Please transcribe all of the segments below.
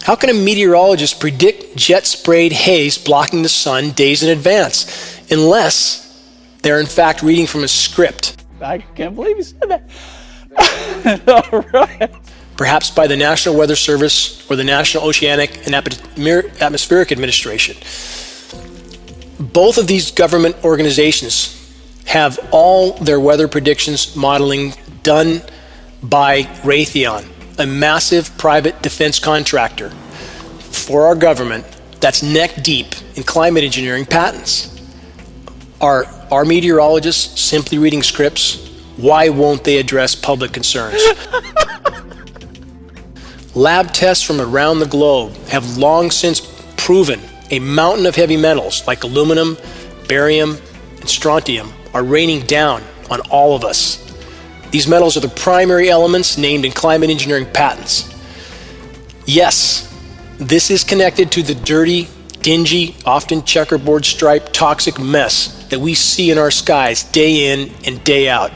How can a meteorologist predict jet-sprayed haze blocking the sun days in advance, unless they're in fact reading from a script? I can't believe you said that. All right. Perhaps by the National Weather Service or the National Oceanic and Atmospheric Administration. Both of these government organizations have all their weather predictions modeling done by Raytheon, a massive private defense contractor for our government that's neck deep in climate engineering patents. Are our meteorologists simply reading scripts? Why won't they address public concerns? Lab tests from around the globe have long since proven a mountain of heavy metals like aluminum, barium, and strontium are raining down on all of us. These metals are the primary elements named in climate engineering patents. Yes, this is connected to the dirty, dingy, often checkerboard striped toxic mess that we see in our skies day in and day out.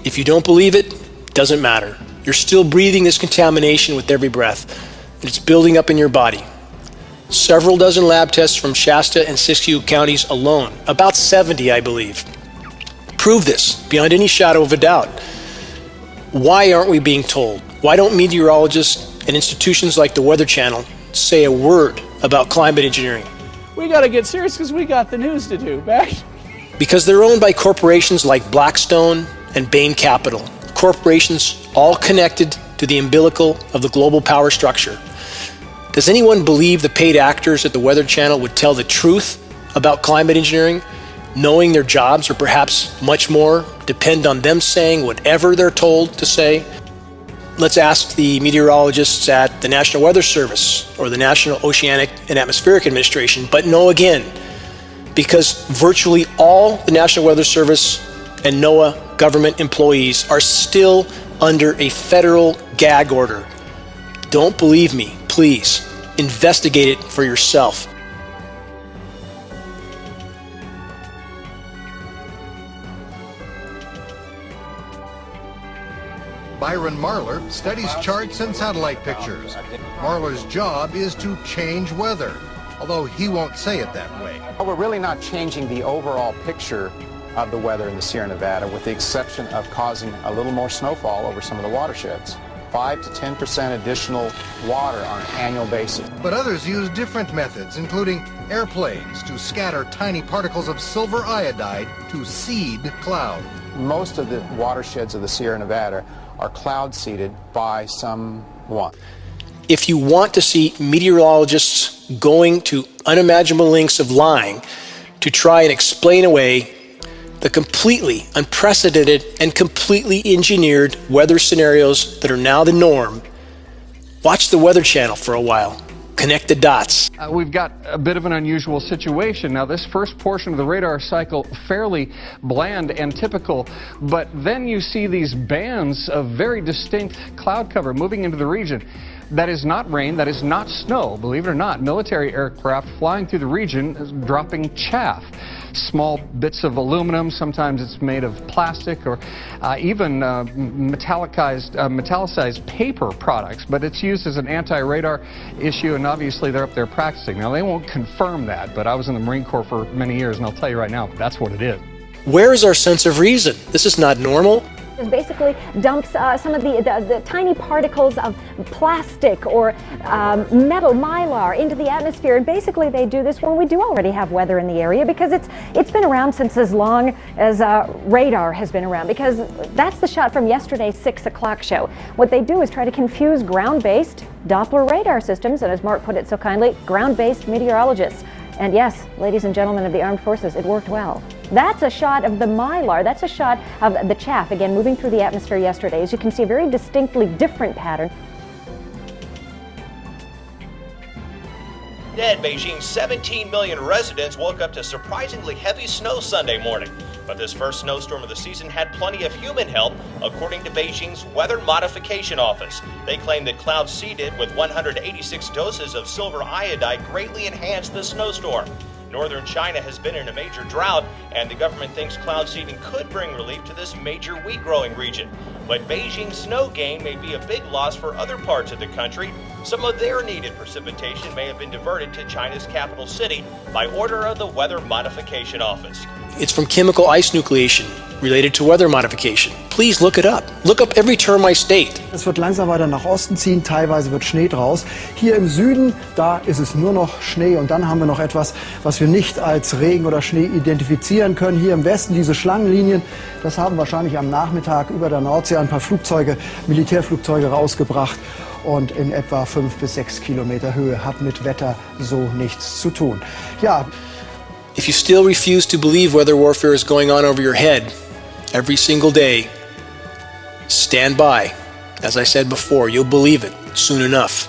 If you don't believe it, doesn't matter. You're still breathing this contamination with every breath, and it's building up in your body. Several dozen lab tests from Shasta and Siskiyou counties alone, about 70 I believe, prove this beyond any shadow of a doubt. Why aren't we being told? Why don't meteorologists and institutions like the Weather Channel say a word about climate engineering? We got to get serious because we got the news to do, Max. Because they're owned by corporations like Blackstone and Bain Capital, corporations all connected to the umbilical of the global power structure. Does anyone believe the paid actors at the Weather Channel would tell the truth about climate engineering, knowing their jobs, or perhaps much more, depend on them saying whatever they're told to say? Let's ask the meteorologists at the National Weather Service or the National Oceanic and Atmospheric Administration, but no again, because virtually all the National Weather Service and NOAA government employees are still under a federal gag order. Don't believe me, please. Investigate it for yourself. Byron Marler studies charts and satellite pictures. Marler's job is to change weather, although he won't say it that way. Well, we're really not changing the overall picture of the weather in the Sierra Nevada, with the exception of causing a little more snowfall over some of the watersheds. 5 to 10% additional water on an annual basis. But others use different methods, including airplanes to scatter tiny particles of silver iodide to seed cloud. Most of the watersheds of the Sierra Nevada are cloud seeded by someone. If you want to see meteorologists going to unimaginable lengths of lying to try and explain away the completely unprecedented and completely engineered weather scenarios that are now the norm, watch the Weather Channel for a while. Connect the dots. We've got a bit of an unusual situation. Now, this first portion of the radar cycle, fairly bland and typical, but then you see these bands of very distinct cloud cover moving into the region. That is not rain, that is not snow, believe it or not. Military aircraft flying through the region dropping chaff. Small bits of aluminum, sometimes it's made of plastic, or even metallicized paper products, but it's used as an anti-radar issue, and obviously they're up there practicing. Now, they won't confirm that, but I was in the Marine Corps for many years, and I'll tell you right now, that's what it is. Where is our sense of reason? This is not normal. It basically dumps some of the tiny particles of plastic or metal mylar into the atmosphere, and basically they do this when we do already have weather in the area, because it's been around since as long as radar has been around, because that's the shot from yesterday's 6 o'clock show. What they do is try to confuse ground-based Doppler radar systems, and as Mark put it so kindly, ground-based meteorologists. And yes, ladies and gentlemen of the armed forces, it worked well. That's a shot of the mylar. That's a shot of the chaff, again, moving through the atmosphere yesterday. As you can see, a very distinctly different pattern. Instead, Beijing's 17 million residents woke up to surprisingly heavy snow Sunday morning. But this first snowstorm of the season had plenty of human help, according to Beijing's Weather Modification Office. They claim that clouds seeded with 186 doses of silver iodide greatly enhanced the snowstorm. Northern China has been in a major drought, and the government thinks cloud seeding could bring relief to this major wheat growing region. But Beijing's snow gain may be a big loss for other parts of the country. some of their needed precipitation may have been diverted to China's capital city by order of the Weather Modification Office. It's from chemical ice nucleation related to weather modification. Please look it up. Look up every term I state. Es wird langsam weiter nach Osten ziehen, teilweise wird Schnee draus. Hier im Süden, da ist es nur noch Schnee und dann haben wir noch etwas, was wir nicht als Regen oder Schnee identifizieren können. Hier im Westen diese Schlangenlinien, das haben wahrscheinlich am Nachmittag über der Nordsee ein paar Flugzeuge, Militärflugzeuge rausgebracht. Und in etwa 5 bis 6 Kilometer Höhe, hat mit Wetter so nichts zu tun. Ja. If you still refuse to believe weather warfare is going on over your head every single day, stand by. As I said before, you'll believe it soon enough.